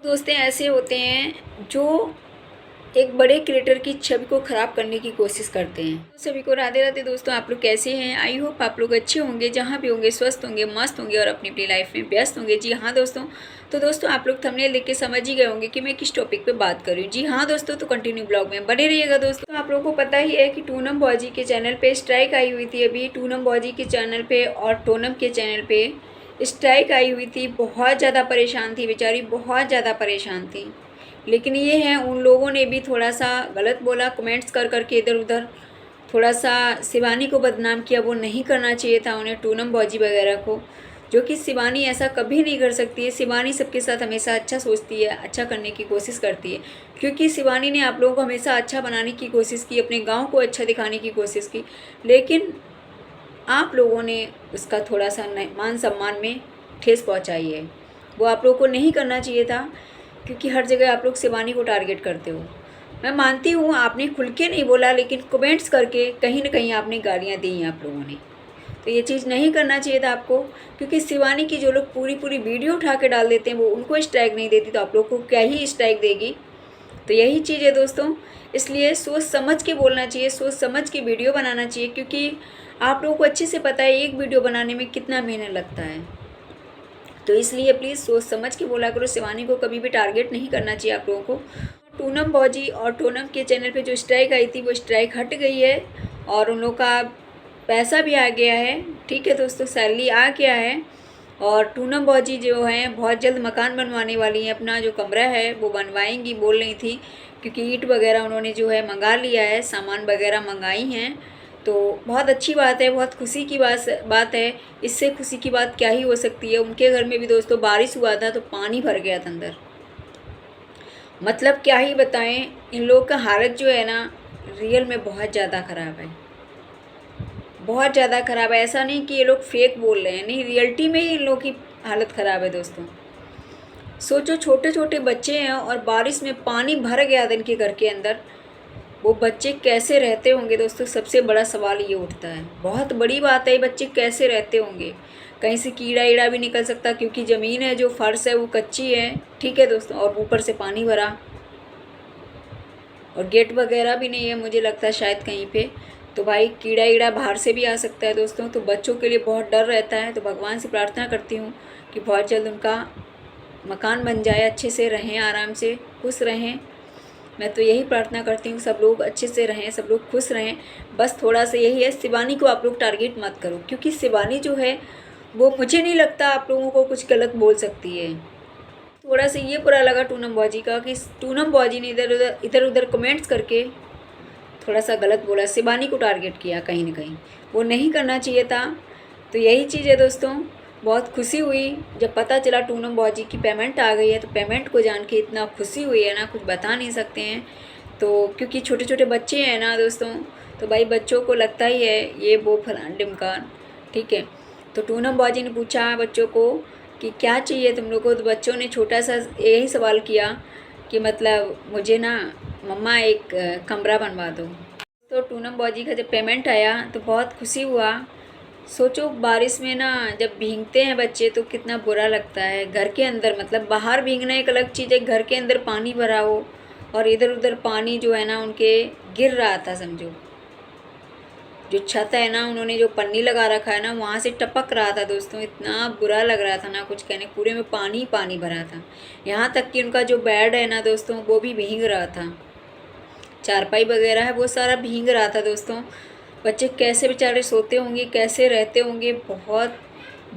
दोस्तें ऐसे होते हैं जो एक बड़े क्रिएटर की छवि को ख़राब करने की कोशिश करते हैं। तो सभी को राधे राधे दोस्तों, आप लोग कैसे हैं? आई होप आप लोग अच्छे होंगे, जहाँ भी होंगे स्वस्थ होंगे, मस्त होंगे और अपनी अपनी लाइफ में व्यस्त होंगे। जी हाँ दोस्तों, तो दोस्तों आप लोग थंबनेल देख के समझ ही गए होंगे कि मैं किस टॉपिक पे बात कर रही हूँ। जी हाँ दोस्तों, तो कंटिन्यू ब्लॉग में बने रहिएगा। दोस्तों तो आप लोगों को पता ही है कि टूनम बॉजी के चैनल पर स्ट्राइक आई हुई थी अभी। टूनम बॉजी के चैनल पर और टोनम के चैनल पर स्ट्राइक आई हुई थी। बहुत ज़्यादा परेशान थी बेचारी, बहुत ज़्यादा परेशान थी। लेकिन ये है, उन लोगों ने भी थोड़ा सा गलत बोला, कमेंट्स कर करके इधर उधर थोड़ा सा शिवानी को बदनाम किया। वो नहीं करना चाहिए था उन्हें, टूनम बॉजी वगैरह को, जो कि शिवानी ऐसा कभी नहीं कर सकती है। शिवानी सबके साथ हमेशा अच्छा सोचती है, अच्छा करने की कोशिश करती है, क्योंकि शिवानी ने आप लोगों को हमेशा अच्छा बनाने की कोशिश की, अपने गाँव को अच्छा दिखाने की कोशिश की। लेकिन आप लोगों ने उसका थोड़ा सा मान सम्मान में ठेस पहुँचाई है। वो आप लोगों को नहीं करना चाहिए था, क्योंकि हर जगह आप लोग शिवानी को टारगेट करते हो। मैं मानती हूँ आपने खुल के नहीं बोला, लेकिन कमेंट्स करके कहीं ना कहीं आपने गालियाँ दी हैं आप लोगों ने। तो ये चीज़ नहीं करना चाहिए था आपको, क्योंकि शिवानी की जो लोग पूरी पूरी वीडियो उठा के डाल देते हैं वो उनको स्ट्राइक नहीं देती, तो आप लोग को क्या ही स्ट्राइक देगी। तो यही चीज़ है दोस्तों, इसलिए सोच समझ के बोलना चाहिए, सोच समझ के वीडियो बनाना चाहिए, क्योंकि आप लोगों को अच्छे से पता है एक वीडियो बनाने में कितना मेहनत लगता है। तो इसलिए प्लीज़ सोच समझ के बोला करो। शिवानी को कभी भी टारगेट नहीं करना चाहिए आप लोगों को। टूनम बॉजी और टोनम के चैनल पे जो स्ट्राइक आई थी वो स्ट्राइक हट गई है, और उन लोग का पैसा भी आ गया है। ठीक है दोस्तों, सैलरी आ गया है। और टूनम बॉजी जो हैं बहुत जल्द मकान बनवाने वाली हैं, अपना जो कमरा है वो बनवाएंगी बोल रही थी, क्योंकि ईंट वगैरह उन्होंने जो है मंगा लिया है, सामान वगैरह मंगाई हैं। तो बहुत अच्छी बात है, बहुत खुशी की बात है। इससे खुशी की बात क्या ही हो सकती है। उनके घर में भी दोस्तों बारिश हुआ था तो पानी भर गया था अंदर। मतलब क्या ही बताएं, इन लोग का हालत जो है ना रियल में बहुत ज़्यादा ख़राब है, बहुत ज़्यादा ख़राब है। ऐसा नहीं कि ये लोग फेक बोल रहे हैं, नहीं, रियलिटी में ही इन लोग की हालत ख़राब है दोस्तों। सोचो, छोटे छोटे बच्चे हैं और बारिश में पानी भर गया था इनके घर के अंदर। वो बच्चे कैसे रहते होंगे दोस्तों, सबसे बड़ा सवाल ये उठता है। बहुत बड़ी बात है, ये बच्चे कैसे रहते होंगे। कहीं से कीड़ा ईड़ा भी निकल सकता, क्योंकि ज़मीन है जो फर्श है वो कच्ची है। ठीक है दोस्तों, और ऊपर से पानी भरा, और गेट वगैरह भी नहीं है मुझे लगता है शायद कहीं पे। तो भाई कीड़ा ईड़ा बाहर से भी आ सकता है दोस्तों। तो बच्चों के लिए बहुत डर रहता है। तो भगवान से प्रार्थना करती हूँ कि बहुत जल्द उनका मकान बन जाए, अच्छे से रहें, आराम से खुश रहें। मैं तो यही प्रार्थना करती हूँ सब लोग अच्छे से रहें, सब लोग खुश रहें। बस थोड़ा सा यही है, शिवानी को आप लोग टारगेट मत करो, क्योंकि शिवानी जो है वो मुझे नहीं लगता आप लोगों को कुछ गलत बोल सकती है। थोड़ा सा ये बुरा लगा टूनम बॉजी का कि टूनम बॉजी ने इधर उधर कमेंट्स करके थोड़ा सा गलत बोला, शिवानी को टारगेट किया कहीं ना कहीं। वो नहीं करना चाहिए था। तो यही चीज़ है दोस्तों। बहुत खुशी हुई जब पता चला टूनम बॉजी की पेमेंट आ गई है। तो पेमेंट को जान के इतना खुशी हुई है ना, कुछ बता नहीं सकते हैं। तो क्योंकि छोटे छोटे बच्चे हैं ना दोस्तों, तो भाई बच्चों को लगता ही है ये वो फलान ढिमकान। ठीक है, तो टूनम बॉजी ने पूछा बच्चों को कि क्या चाहिए तुम लोग को। तो बच्चों ने छोटा सा यही सवाल किया कि मतलब मुझे ना मम्मा एक कमरा बनवा दो। तो टूनम बॉजी का जब पेमेंट आया तो बहुत खुशी हुआ। सोचो बारिश में ना जब भीगते हैं बच्चे तो कितना बुरा लगता है। घर के अंदर, मतलब बाहर भीगना एक अलग चीज़ है, घर के अंदर पानी भरा हो और इधर उधर पानी जो है ना उनके गिर रहा था समझो। जो छत है ना, उन्होंने जो पन्नी लगा रखा है ना वहाँ से टपक रहा था दोस्तों। इतना बुरा लग रहा था ना कुछ कहने, पूरे में पानी पानी भरा था। यहाँ तक कि उनका जो बेड है ना दोस्तों वो भी भीग रहा था, चारपाई वगैरह है वो सारा भीग रहा था दोस्तों। बच्चे कैसे बेचारे सोते होंगे, कैसे रहते होंगे, बहुत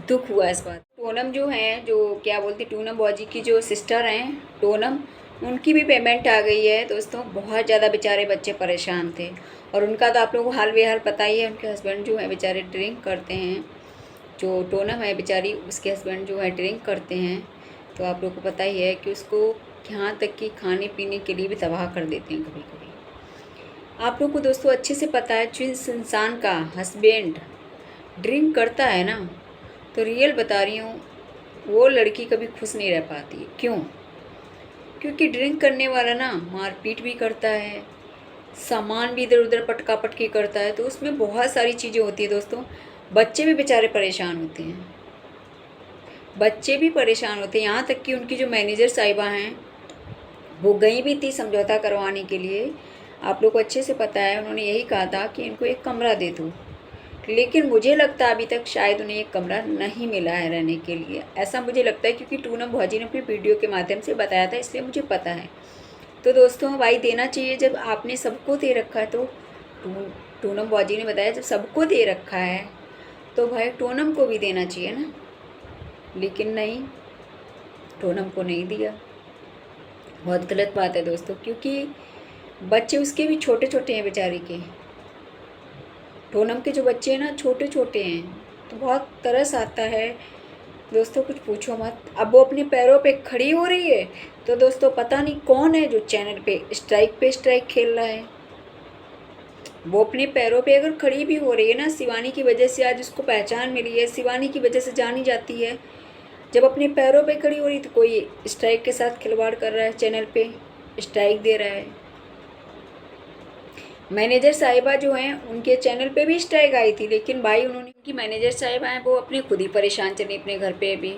दुख हुआ इस बात। टोनम जो है, जो क्या बोलती, टूनम बॉजी की जो सिस्टर हैं टोनम, उनकी भी पेमेंट आ गई है दोस्तों। बहुत ज़्यादा बेचारे बच्चे परेशान थे, और उनका तो आप लोगों को हाल बेहाल पता ही है। उनके हस्बैंड जो है बेचारे ड्रिंक करते हैं। जो टोनम है बेचारी, उसके हस्बैंड जो है ड्रिंक करते हैं। तो आप लोगों को पता ही है कि उसको यहाँ तक कि खाने पीने के लिए भी तबाह कर देते हैं कभी कभी। आप लोग को दोस्तों अच्छे से पता है, जिस इंसान का हस्बैंड ड्रिंक करता है ना, तो रियल बता रही हूँ वो लड़की कभी खुश नहीं रह पाती। क्यों? क्योंकि ड्रिंक करने वाला ना मारपीट भी करता है, सामान भी इधर उधर पटका पटकी करता है। तो उसमें बहुत सारी चीज़ें होती है दोस्तों। बच्चे भी बेचारे परेशान होते हैं। बच्चे भी परेशान होते हैं, यहाँ तक कि उनकी जो मैनेजर साहिबा हैं वो गई भी थी समझौता करवाने के लिए। आप लोग को अच्छे से पता है, उन्होंने यही कहा था कि इनको एक कमरा दे दो, लेकिन मुझे लगता है अभी तक शायद उन्हें एक कमरा नहीं मिला है रहने के लिए, ऐसा मुझे लगता है, क्योंकि टूनम भौजी ने अपनी वीडियो के माध्यम से बताया था, इसलिए मुझे पता है। तो दोस्तों भाई देना चाहिए, जब आपने सबको दे रखा है तो टूनम भौजी ने बताया जब सबको दे रखा है तो भाई टूनम को भी देना चाहिए ना, लेकिन नहीं, टूनम को नहीं दिया। बहुत गलत बात है दोस्तों, क्योंकि बच्चे उसके भी छोटे छोटे हैं बेचारे के। टूनम के जो बच्चे हैं ना छोटे छोटे हैं, तो बहुत तरस आता है दोस्तों, कुछ पूछो मत। अब वो अपने पैरों पे खड़ी हो रही है, तो दोस्तों पता नहीं कौन है जो चैनल पे स्ट्राइक खेल रहा है। वो अपने पैरों पे अगर खड़ी भी हो रही है ना, शिवानी की वजह से आज उसको पहचान मिली है, शिवानी की वजह से जानी जाती है। जब अपने पैरों पे खड़ी हो रही तो कोई स्ट्राइक के साथ खिलवाड़ कर रहा है, चैनल पे स्ट्राइक दे रहा है। मैनेजर साहिबा जो हैं उनके चैनल पे भी स्ट्राइक आई थी, लेकिन भाई उन्होंने, उनकी मैनेजर साहिबा हैं वो अपने खुद ही परेशान चली अपने घर पे। भी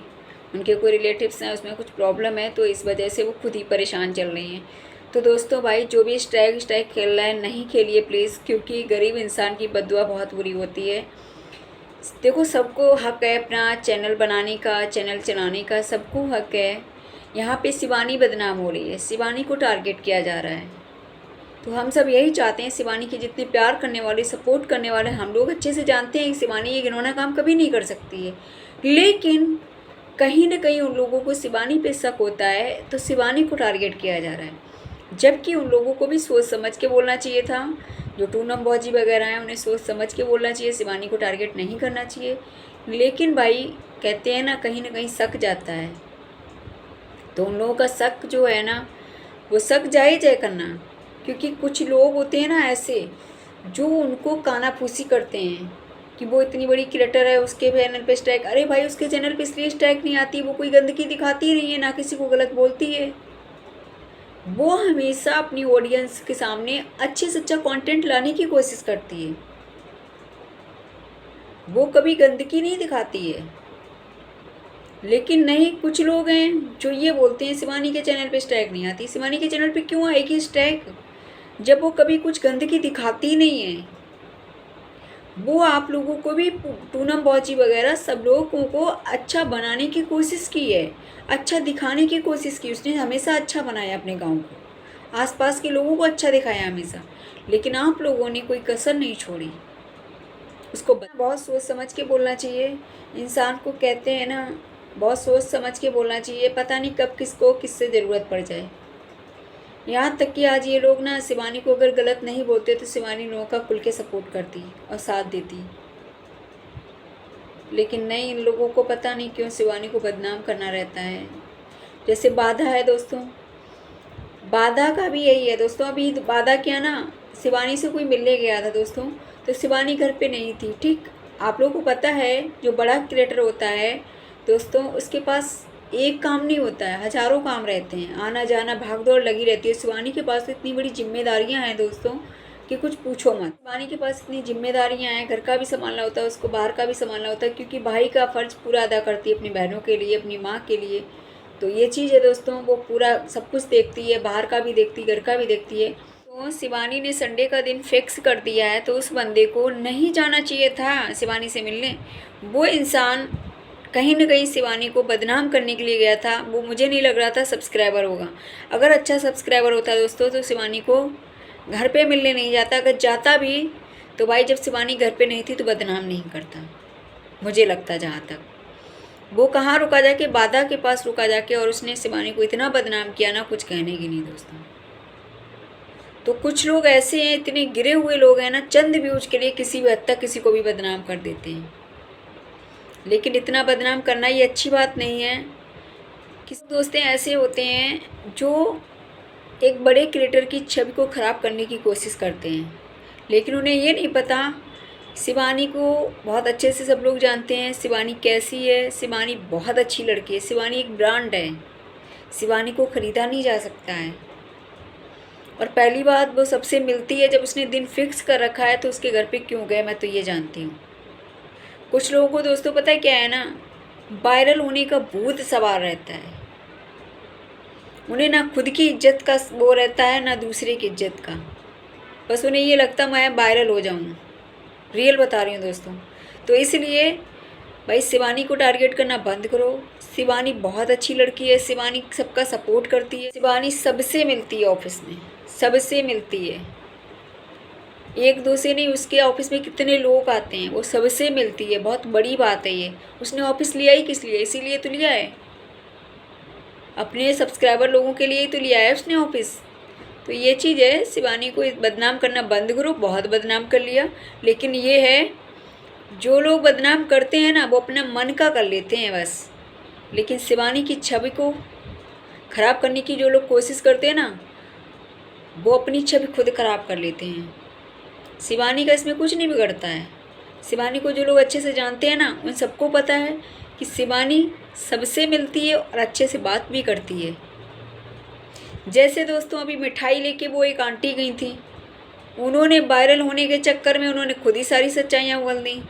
उनके कोई रिलेटिव्स हैं, उसमें कुछ प्रॉब्लम है, तो इस वजह से वो खुद ही परेशान चल रही हैं। तो दोस्तों भाई जो भी स्ट्राइक खेल रहा है नहीं खेलिए प्लीज़, क्योंकि गरीब इंसान की बद्दुआ बहुत बुरी होती है। देखो सबको हक है अपना चैनल बनाने का, चैनल चलाने का, सबको हक है। यहाँ पे शिवानी बदनाम हो रही है, शिवानी को टारगेट किया जा रहा है। तो हम सब यही चाहते हैं, शिवानी के जितने प्यार करने वाले, सपोर्ट करने वाले, हम लोग अच्छे से जानते हैं कि शिवानी ये घिनौना काम कभी नहीं कर सकती है, लेकिन कहीं ना कहीं उन लोगों को शिवानी पे शक होता है, तो शिवानी को टारगेट किया जा रहा है। जबकि उन लोगों को भी सोच समझ के बोलना चाहिए था, जो टूनम भौजी वगैरह हैं उन्हें सोच समझ के बोलना चाहिए, शिवानी को टारगेट नहीं करना चाहिए। लेकिन भाई कहते हैं ना कहीं शक जाता है, तो उन लोगों का शक जो है ना वो शक जायज़ है करना, क्योंकि कुछ लोग होते हैं ना ऐसे जो उनको कानाफूसी करते हैं कि वो इतनी बड़ी क्रिएटर है, उसके चैनल पे स्ट्राइक। अरे भाई उसके चैनल पे इसलिए स्ट्राइक नहीं आती, वो कोई गंदगी दिखाती नहीं है, ना किसी को गलत बोलती है। वो हमेशा अपनी ऑडियंस के सामने अच्छे से अच्छा कंटेंट लाने की कोशिश करती है, वो कभी गंदगी नहीं दिखाती है। लेकिन नहीं, कुछ लोग हैं जो ये बोलते हैं शिवानी के चैनल पे स्ट्राइक नहीं आती। शिवानी के चैनल पे क्यों आएगी स्ट्राइक, जब वो कभी कुछ गंदगी दिखाती नहीं है। वो आप लोगों को भी, टूनम भौजी वगैरह सब लोगों को अच्छा बनाने की कोशिश की है, अच्छा दिखाने की कोशिश की। उसने हमेशा अच्छा बनाया अपने गांव को, आसपास के लोगों को अच्छा दिखाया हमेशा, लेकिन आप लोगों ने कोई कसर नहीं छोड़ी। उसको बहुत सोच समझ के बोलना चाहिए इंसान को, कहते हैं ना बहुत सोच समझ के बोलना चाहिए। पता नहीं कब किसको किससे ज़रूरत पड़ जाए। यहाँ तक कि आज ये लोग ना शिवानी को अगर गलत नहीं बोलते तो शिवानी लोगों का खुल के सपोर्ट करती और साथ देती, लेकिन नहीं, इन लोगों को पता नहीं क्यों शिवानी को बदनाम करना रहता है। जैसे बाधा है दोस्तों, बाधा का भी यही है दोस्तों। अभी बाधा क्या ना, शिवानी से कोई मिलने गया था दोस्तों, तो शिवानी घर पे नहीं थी। ठीक, आप लोगों को पता है जो बड़ा क्रिएटर होता है दोस्तों, उसके पास एक काम नहीं होता है, हज़ारों काम रहते हैं, आना जाना भाग दौड़ लगी रहती है। शिवानी के पास तो इतनी बड़ी जिम्मेदारियां हैं दोस्तों कि कुछ पूछो मत। शिवानी के पास इतनी जिम्मेदारियां हैं, घर का भी संभालना होता है उसको, बाहर का भी संभालना होता है, क्योंकि भाई का फ़र्ज़ पूरा अदा करती है अपनी बहनों के लिए, अपनी माँ के लिए। तो ये चीज़ है दोस्तों, वो पूरा सब कुछ देखती है, बाहर का भी देखती है, घर का भी देखती है। तो शिवानी ने संडे का दिन फिक्स कर दिया है, तो उस बंदे को नहीं जाना चाहिए था शिवानी से मिलने। वो इंसान कहीं ना कहीं शिवानी को बदनाम करने के लिए गया था। वो मुझे नहीं लग रहा था सब्सक्राइबर होगा। अगर अच्छा सब्सक्राइबर होता दोस्तों तो शिवानी को घर पे मिलने नहीं जाता। अगर जाता भी तो भाई जब शिवानी घर पे नहीं थी तो बदनाम नहीं करता, मुझे लगता। जहाँ तक वो कहाँ रुका जाके, बाधा के पास रुका जाके, और उसने शिवानी को इतना बदनाम किया ना, कुछ कहने की नहीं दोस्तों। तो कुछ लोग ऐसे हैं, इतने गिरे हुए लोग हैं ना, चंद व्यूज के लिए किसी भी हद तक किसी को भी बदनाम कर देते हैं। लेकिन इतना बदनाम करना ये अच्छी बात नहीं है। किसी दोस्त ऐसे होते हैं जो एक बड़े क्रिएटर की छवि को ख़राब करने की कोशिश करते हैं, लेकिन उन्हें ये नहीं पता शिवानी को बहुत अच्छे से सब लोग जानते हैं। शिवानी कैसी है, शिवानी बहुत अच्छी लड़की है, शिवानी एक ब्रांड है, शिवानी को ख़रीदा नहीं जा सकता है। और पहली बात, वो सबसे मिलती है। जब उसने दिन फिक्स कर रखा है तो उसके घर पे क्यों गए, मैं तो ये जानती हूँ। कुछ लोगों को दोस्तों पता है क्या है ना, वायरल होने का भूत सवार रहता है। उन्हें ना खुद की इज्जत का वो रहता है ना दूसरे की इज्जत का, बस उन्हें ये लगता मैं वायरल हो जाऊँ। रियल बता रही हूँ दोस्तों। तो इसलिए भाई शिवानी को टारगेट करना बंद करो। शिवानी बहुत अच्छी लड़की है, शिवानी सबका सपोर्ट करती है, शिवानी सबसे मिलती है ऑफिस में, सबसे मिलती है। एक दो से नहीं, उसके ऑफिस में कितने लोग आते हैं, वो सबसे मिलती है। बहुत बड़ी बात है ये। उसने ऑफिस लिया ही किस लिए? इसीलिए तो लिया है, अपने सब्सक्राइबर लोगों के लिए ही तो लिया है उसने ऑफिस। तो ये चीज़ है, शिवानी को बदनाम करना बंद करो। बहुत बदनाम कर लिया, लेकिन ये है जो लोग बदनाम करते हैं ना वो अपना मन का कर लेते हैं बस, लेकिन शिवानी की छवि को ख़राब करने की जो लोग कोशिश करते हैं ना वो अपनी छवि खुद ख़राब कर लेते हैं। शिवानी का इसमें कुछ नहीं बिगड़ता है। शिवानी को जो लोग अच्छे से जानते हैं ना उन सबको पता है कि शिवानी सबसे मिलती है और अच्छे से बात भी करती है। जैसे दोस्तों अभी मिठाई लेके वो एक आंटी गई थी, उन्होंने वायरल होने के चक्कर में उन्होंने खुद ही सारी सच्चाइयाँ बोल दी।